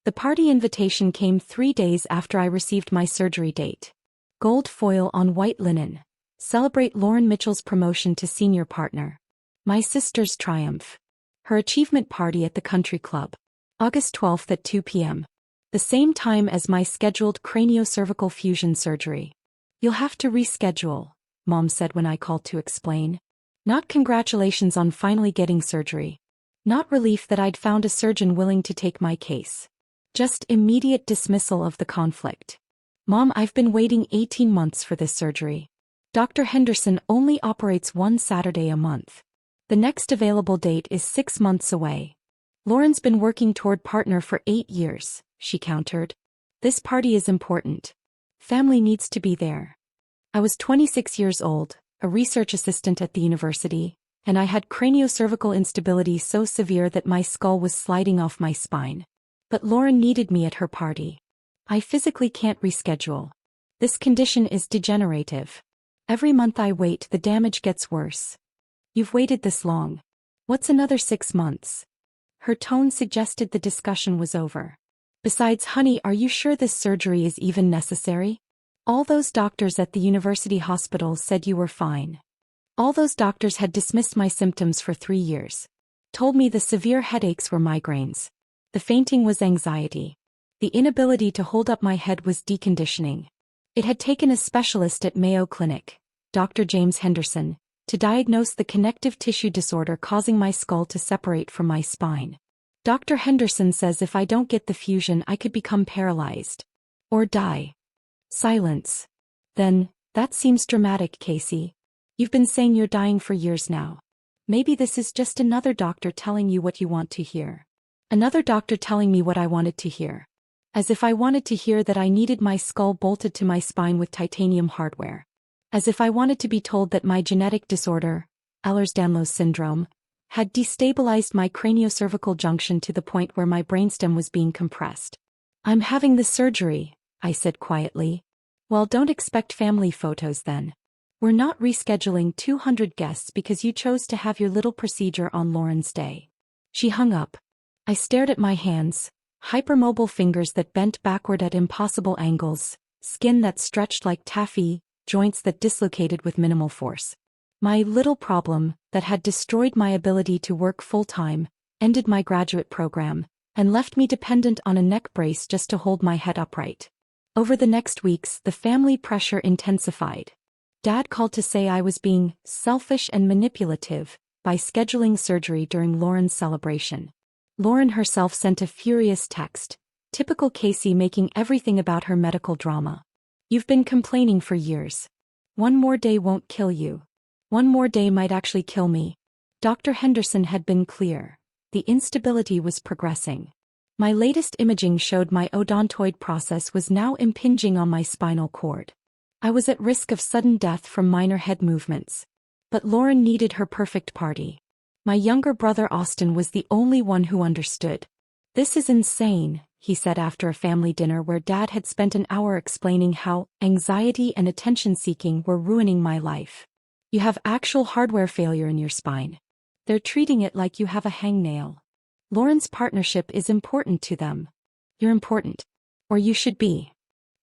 The party invitation came 3 days after I received my surgery date. Gold foil on white linen. Celebrate Lauren Mitchell's promotion to senior partner. My sister's triumph. Her achievement party at the country club. August 12th at 2 p.m. The same time as my scheduled craniocervical fusion surgery. You'll have to reschedule, Mom said when I called to explain. Not congratulations on finally getting surgery. Not relief that I'd found a surgeon willing to take my case. Just immediate dismissal of the conflict. Mom, I've been waiting 18 months for this surgery. Dr. Henderson only operates one Saturday a month. The next available date is 6 months away. Lauren's been working toward partner for 8 years, she countered. This party is important. Family needs to be there. I was 26 years old, a research assistant at the university, and I had craniocervical instability so severe that my skull was sliding off my spine. But Lauren needed me at her party. I physically can't reschedule. This condition is degenerative. Every month I wait, the damage gets worse. You've waited this long. What's another 6 months? Her tone suggested the discussion was over. Besides, honey, are you sure this surgery is even necessary? All those doctors at the university hospital said you were fine. All those doctors had dismissed my symptoms for 3 years. Told me the severe headaches were migraines. The fainting was anxiety. The inability to hold up my head was deconditioning. It had taken a specialist at Mayo Clinic, Dr. James Henderson, to diagnose the connective tissue disorder causing my skull to separate from my spine. Dr. Henderson says if I don't get the fusion I could become paralyzed. Or die. Silence. Then, that seems dramatic, Casey. You've been saying you're dying for years now. Maybe this is just another doctor telling you what you want to hear. Another doctor telling me what I wanted to hear. As if I wanted to hear that I needed my skull bolted to my spine with titanium hardware. As if I wanted to be told that my genetic disorder, Ehlers-Danlos syndrome, had destabilized my craniocervical junction to the point where my brainstem was being compressed. I'm having the surgery, I said quietly. Well, don't expect family photos then. We're not rescheduling 200 guests because you chose to have your little procedure on Lauren's day. She hung up. I stared at my hands, hypermobile fingers that bent backward at impossible angles, skin that stretched like taffy, joints that dislocated with minimal force. My little problem, that had destroyed my ability to work full-time, ended my graduate program, and left me dependent on a neck brace just to hold my head upright. Over the next weeks, the family pressure intensified. Dad called to say I was being selfish and manipulative by scheduling surgery during Lauren's celebration. Lauren herself sent a furious text, typical Casey making everything about her medical drama. You've been complaining for years. One more day won't kill you. One more day might actually kill me. Dr. Henderson had been clear. The instability was progressing. My latest imaging showed my odontoid process was now impinging on my spinal cord. I was at risk of sudden death from minor head movements. But Lauren needed her perfect party. My younger brother Austin was the only one who understood. This is insane, he said after a family dinner where Dad had spent an hour explaining how anxiety and attention-seeking were ruining my life. You have actual hardware failure in your spine. They're treating it like you have a hangnail. Lauren's partnership is important to them. You're important. Or you should be.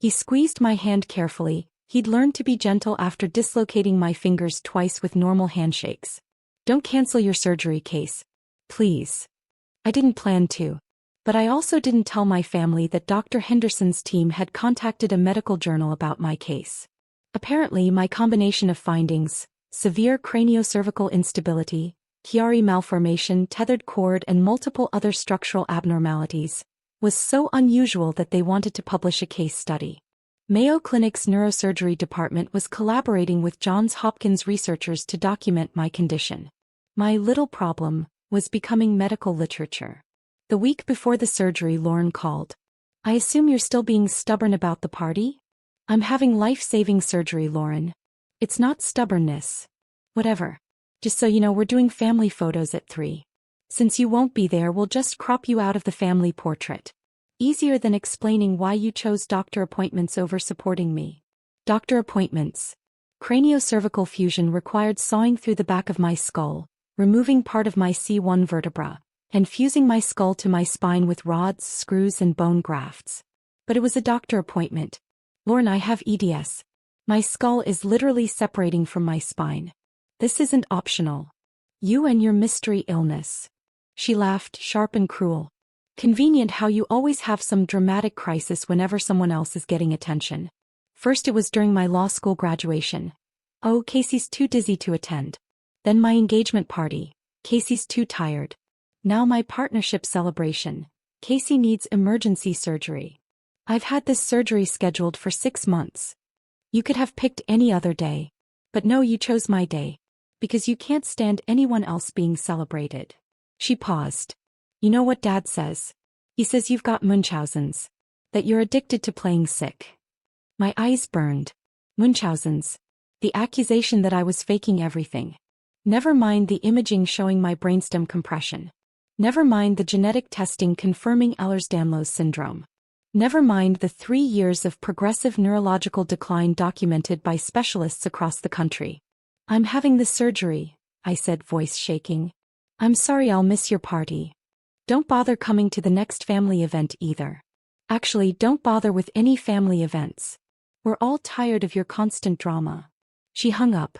He squeezed my hand carefully. He'd learned to be gentle after dislocating my fingers twice with normal handshakes. Don't cancel your surgery, Case. Please. I didn't plan to. But I also didn't tell my family that Dr. Henderson's team had contacted a medical journal about my case. Apparently, my combination of findings, severe craniocervical instability, Chiari malformation, tethered cord, and multiple other structural abnormalities, was so unusual that they wanted to publish a case study. Mayo Clinic's neurosurgery department was collaborating with Johns Hopkins researchers to document my condition. My little problem was becoming medical literature. The week before the surgery, Lauren called. I assume you're still being stubborn about the party? I'm having life-saving surgery, Lauren. It's not stubbornness. Whatever. Just so you know, we're doing family photos at 3. Since you won't be there, we'll just crop you out of the family portrait. Easier than explaining why you chose doctor appointments over supporting me. Doctor appointments. Craniocervical fusion required sawing through the back of my skull, removing part of my C1 vertebra, and fusing my skull to my spine with rods, screws, and bone grafts. But it was a doctor appointment. Lauren, I have EDS. My skull is literally separating from my spine. This isn't optional. You and your mystery illness. She laughed, sharp and cruel. Convenient how you always have some dramatic crisis whenever someone else is getting attention. First it was during my law school graduation. Oh, Casey's too dizzy to attend. Then my engagement party. Casey's too tired. Now my partnership celebration. Casey needs emergency surgery. I've had this surgery scheduled for 6 months. You could have picked any other day. But no, you chose my day. Because you can't stand anyone else being celebrated. She paused. You know what Dad says? He says you've got Munchausen's. That you're addicted to playing sick. My eyes burned. Munchausen's. The accusation that I was faking everything. Never mind the imaging showing my brainstem compression. Never mind the genetic testing confirming Ehlers-Danlos syndrome. Never mind the 3 years of progressive neurological decline documented by specialists across the country. I'm having the surgery, I said, voice shaking. I'm sorry, I'll miss your party. Don't bother coming to the next family event either. Actually, don't bother with any family events. We're all tired of your constant drama. She hung up.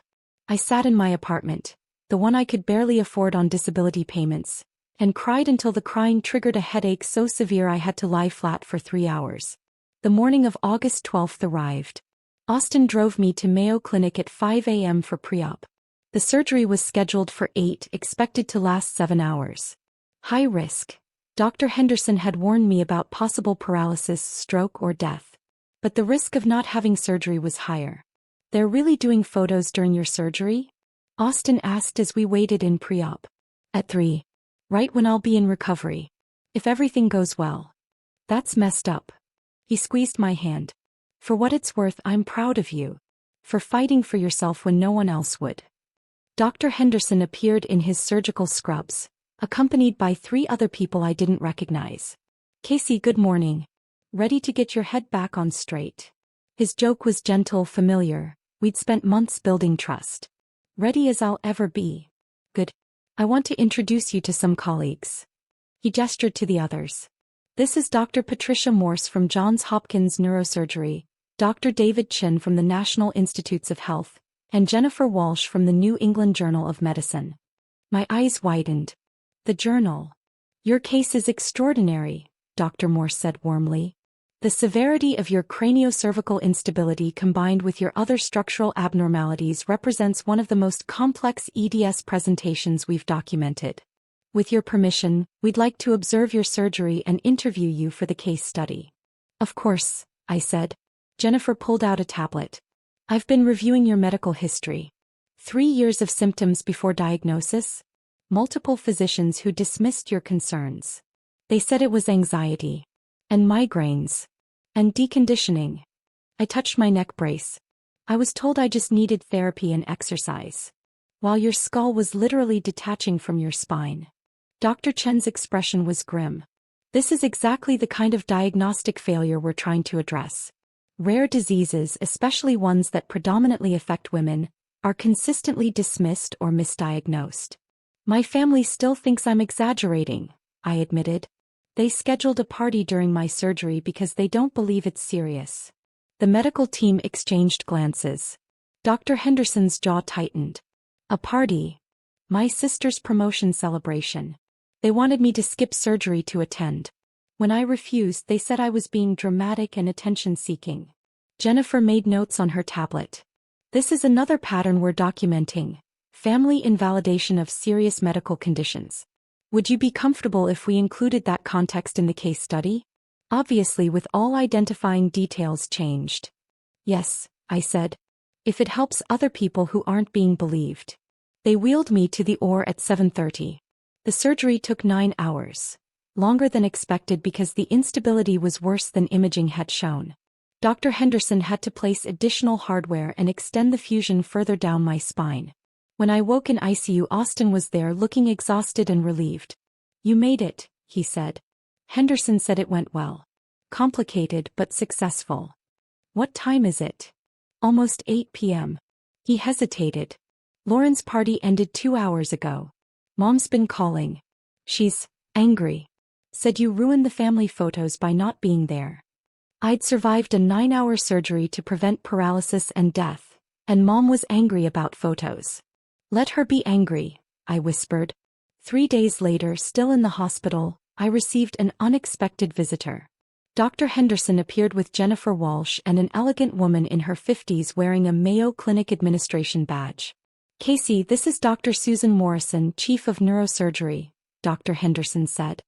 I sat in my apartment, the one I could barely afford on disability payments, and cried until the crying triggered a headache so severe I had to lie flat for 3 hours. The morning of August 12th arrived. Austin drove me to Mayo Clinic at 5 a.m. for pre-op. The surgery was scheduled for 8, expected to last 7 hours. High risk. Dr. Henderson had warned me about possible paralysis, stroke, or death. But the risk of not having surgery was higher. They're really doing photos during your surgery? Austin asked as we waited in pre-op. At 3. Right when I'll be in recovery. If everything goes well. That's messed up. He squeezed my hand. For what it's worth, I'm proud of you. For fighting for yourself when no one else would. Dr. Henderson appeared in his surgical scrubs, accompanied by 3 other people I didn't recognize. Casey, good morning. Ready to get your head back on straight. His joke was gentle, familiar. We'd spent months building trust. Ready as I'll ever be. Good. I want to introduce you to some colleagues. He gestured to the others. This is Dr. Patricia Morse from Johns Hopkins Neurosurgery, Dr. David Chin from the National Institutes of Health, and Jennifer Walsh from the New England Journal of Medicine. My eyes widened. The journal. Your case is extraordinary, Dr. Morse said warmly. The severity of your craniocervical instability combined with your other structural abnormalities represents one of the most complex EDS presentations we've documented. With your permission, we'd like to observe your surgery and interview you for the case study. Of course, I said. Jennifer pulled out a tablet. I've been reviewing your medical history. 3 years of symptoms before diagnosis. Multiple physicians who dismissed your concerns. They said it was anxiety. And migraines. And deconditioning. I touched my neck brace. I was told I just needed therapy and exercise. While your skull was literally detaching from your spine. Dr. Chen's expression was grim. This is exactly the kind of diagnostic failure we're trying to address. Rare diseases, especially ones that predominantly affect women, are consistently dismissed or misdiagnosed. My family still thinks I'm exaggerating, I admitted. They scheduled a party during my surgery because they don't believe it's serious. The medical team exchanged glances. Dr. Henderson's jaw tightened. A party. My sister's promotion celebration. They wanted me to skip surgery to attend. When I refused, they said I was being dramatic and attention-seeking. Jennifer made notes on her tablet. This is another pattern we're documenting. Family invalidation of serious medical conditions. Would you be comfortable if we included that context in the case study? Obviously, with all identifying details changed. Yes, I said. If it helps other people who aren't being believed. They wheeled me to the OR at 7:30. The surgery took 9 hours. Longer than expected because the instability was worse than imaging had shown. Dr. Henderson had to place additional hardware and extend the fusion further down my spine. When I woke in ICU, Austin was there looking exhausted and relieved. You made it, he said. Henderson said it went well. Complicated but successful. What time is it? Almost 8 p.m. He hesitated. Lauren's party ended 2 hours ago. Mom's been calling. She's Angry. Said you ruined the family photos by not being there. I'd survived a 9-hour surgery to prevent paralysis and death, and Mom was angry about photos. Let her be angry, I whispered. 3 days later, still in the hospital, I received an unexpected visitor. Dr. Henderson appeared with Jennifer Walsh and an elegant woman in her 50s wearing a Mayo Clinic administration badge. Casey, this is Dr. Susan Morrison, Chief of Neurosurgery, Dr. Henderson said.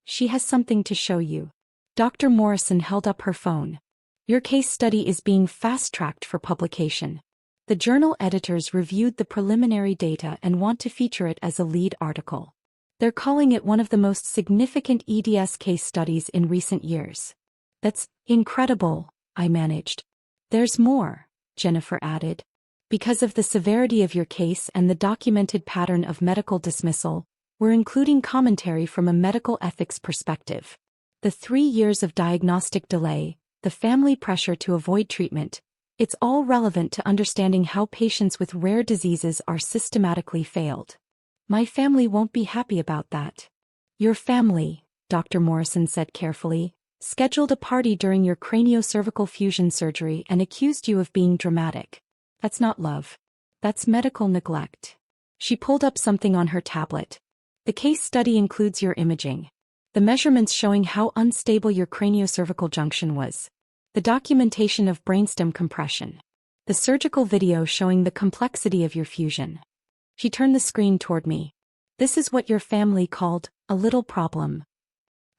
She has something to show you. Dr. Morrison held up her phone. Your case study is being fast-tracked for publication. The journal editors reviewed the preliminary data and want to feature it as a lead article. They're calling it one of the most significant EDS case studies in recent years. That's incredible, I managed. There's more, Jennifer added. Because of the severity of your case and the documented pattern of medical dismissal, we're including commentary from a medical ethics perspective. The 3 years of diagnostic delay, the family pressure to avoid treatment, it's all relevant to understanding how patients with rare diseases are systematically failed. My family won't be happy about that. Your family, Dr. Morrison said carefully, scheduled a party during your craniocervical fusion surgery and accused you of being dramatic. That's not love. That's medical neglect. She pulled up something on her tablet. The case study includes your imaging. The measurements showing how unstable your craniocervical junction was. The documentation of brainstem compression. The surgical video showing the complexity of your fusion. She turned the screen toward me. This is what your family called a little problem.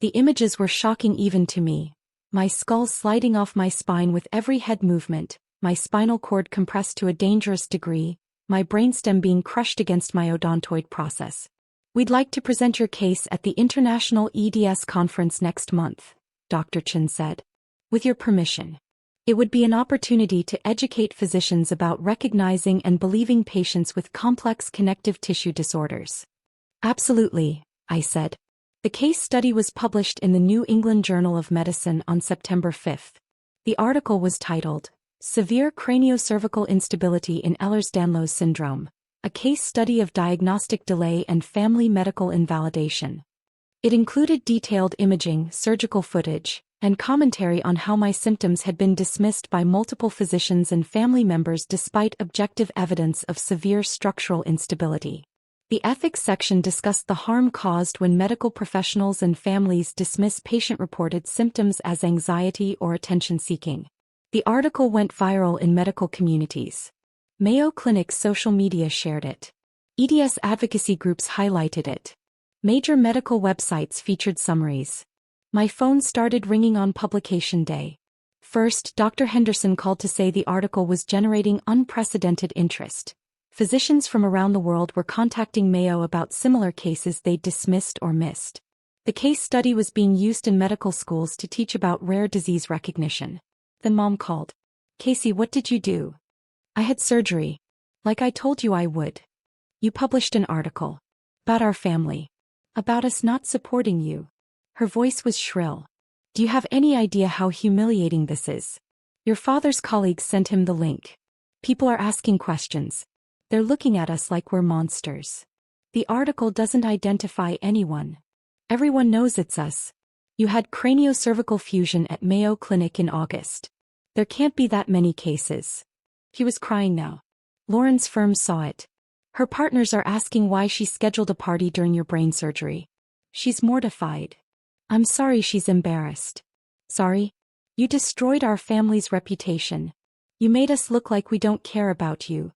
The images were shocking even to me. My skull sliding off my spine with every head movement, my spinal cord compressed to a dangerous degree, my brainstem being crushed against my odontoid process. We'd like to present your case at the International EDS Conference next month, Dr. Chen said. With your permission. It would be an opportunity to educate physicians about recognizing and believing patients with complex connective tissue disorders. Absolutely, I said. The case study was published in the New England Journal of Medicine on September 5th. The article was titled, Severe Craniocervical Instability in Ehlers-Danlos Syndrome, a Case Study of Diagnostic Delay and Family Medical Invalidation. It included detailed imaging, surgical footage, and commentary on how my symptoms had been dismissed by multiple physicians and family members despite objective evidence of severe structural instability. The ethics section discussed the harm caused when medical professionals and families dismiss patient-reported symptoms as anxiety or attention-seeking. The article went viral in medical communities. Mayo Clinic's social media shared it. EDS advocacy groups highlighted it. Major medical websites featured summaries. My phone started ringing on publication day. First, Dr. Henderson called to say the article was generating unprecedented interest. Physicians from around the world were contacting Mayo about similar cases they'd dismissed or missed. The case study was being used in medical schools to teach about rare disease recognition. Then Mom called. Casey, what did you do? I had surgery. Like I told you I would. You published an article. About our family. About us not supporting you. Her voice was shrill. Do you have any idea how humiliating this is? Your father's colleagues sent him the link. People are asking questions. They're looking at us like we're monsters. The article doesn't identify anyone. Everyone knows it's us. You had craniocervical fusion at Mayo Clinic in August. There can't be that many cases. He was crying now. Lauren's firm saw it. Her partners are asking why she scheduled a party during your brain surgery. She's mortified. I'm sorry she's embarrassed. Sorry? You destroyed our family's reputation. You made us look like we don't care about you.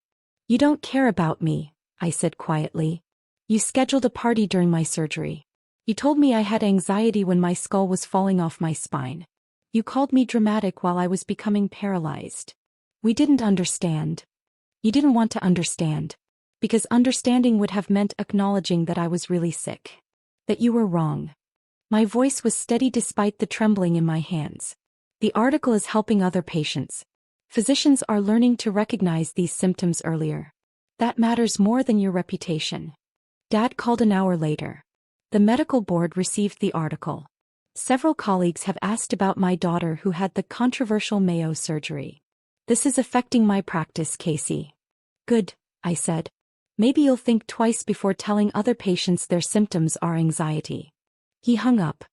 You don't care about me, I said quietly. You scheduled a party during my surgery. You told me I had anxiety when my skull was falling off my spine. You called me dramatic while I was becoming paralyzed. We didn't understand. You didn't want to understand. Because understanding would have meant acknowledging that I was really sick. That you were wrong. My voice was steady despite the trembling in my hands. The article is helping other patients. Physicians are learning to recognize these symptoms earlier. That matters more than your reputation. Dad called an hour later. The medical board received the article. Several colleagues have asked about my daughter who had the controversial Mayo surgery. This is affecting my practice, Casey. Good, I said. Maybe you'll think twice before telling other patients their symptoms are anxiety. He hung up.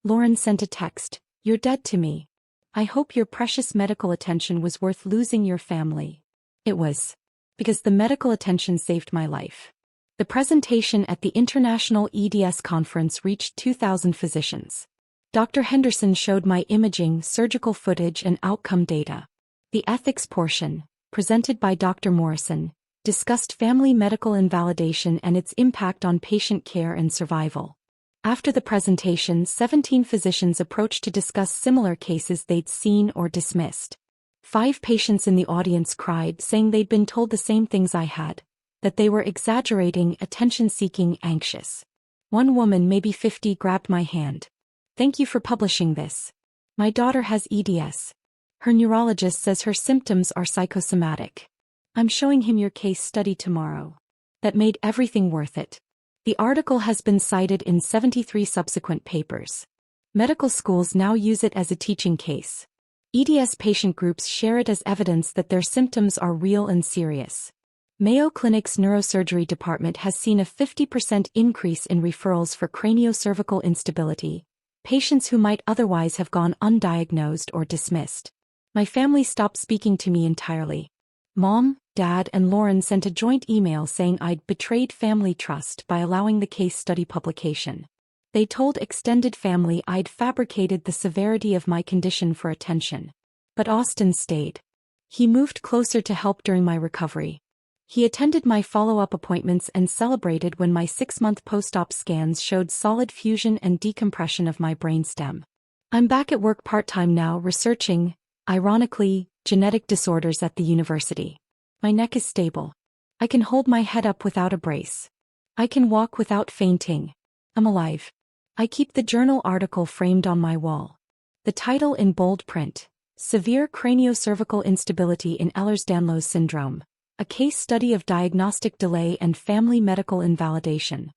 Lauren sent a text, "You're dead to me. I hope your precious medical attention was worth losing your family." It was. Because the medical attention saved my life. The presentation at the International EDS conference reached 2,000 physicians. Dr. Henderson showed my imaging, surgical footage and outcome data. The ethics portion, presented by Dr. Morrison, discussed family medical invalidation and its impact on patient care and survival. After the presentation, 17 physicians approached to discuss similar cases they'd seen or dismissed. 5 patients in the audience cried, saying they'd been told the same things I had, that they were exaggerating, attention-seeking, anxious. One woman, maybe 50, grabbed my hand. "Thank you for publishing this. My daughter has EDS. Her neurologist says her symptoms are psychosomatic. I'm showing him your case study tomorrow." That made everything worth it. The article has been cited in 73 subsequent papers. Medical schools now use it as a teaching case. EDS patient groups share it as evidence that their symptoms are real and serious. Mayo Clinic's neurosurgery department has seen a 50% increase in referrals for craniocervical instability, patients who might otherwise have gone undiagnosed or dismissed. My family stopped speaking to me entirely. Mom, Dad, and Lauren sent a joint email saying I'd betrayed family trust by allowing the case study publication. They told extended family I'd fabricated the severity of my condition for attention. But Austin stayed. He moved closer to help during my recovery. He attended my follow-up appointments and celebrated when my 6-month post-op scans showed solid fusion and decompression of my brainstem. I'm back at work part-time now researching, ironically, genetic disorders at the university. My neck is stable. I can hold my head up without a brace. I can walk without fainting. I'm alive. I keep the journal article framed on my wall. The title in bold print, "Severe Craniocervical Instability in Ehlers-Danlos Syndrome, a Case Study of Diagnostic Delay and Family Medical Invalidation."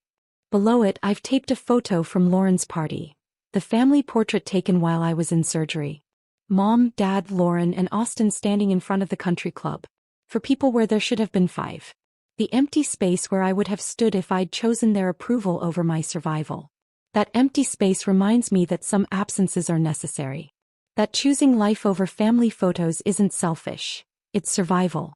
Below it I've taped a photo from Lauren's party, the family portrait taken while I was in surgery. Mom, Dad, Lauren, and Austin standing in front of the country club. For people where there should have been 5. The empty space where I would have stood if I'd chosen their approval over my survival. That empty space reminds me that some absences are necessary. That choosing life over family photos isn't selfish, it's survival.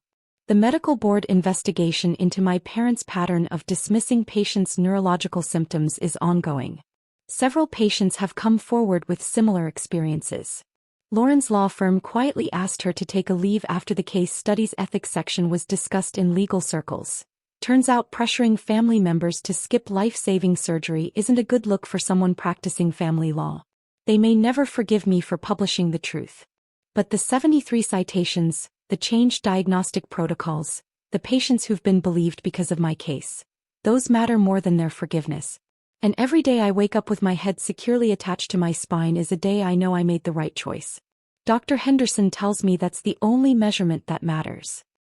The medical board investigation into my parents' pattern of dismissing patients' neurological symptoms is ongoing. Several patients have come forward with similar experiences. Lauren's law firm quietly asked her to take a leave after the case study's ethics section was discussed in legal circles. Turns out pressuring family members to skip life-saving surgery isn't a good look for someone practicing family law. They may never forgive me for publishing the truth. But the 73 citations, the changed diagnostic protocols, the patients who've been believed because of my case, those matter more than their forgiveness. And every day I wake up with my head securely attached to my spine is a day I know I made the right choice. Dr. Henderson tells me that's the only measurement that matters.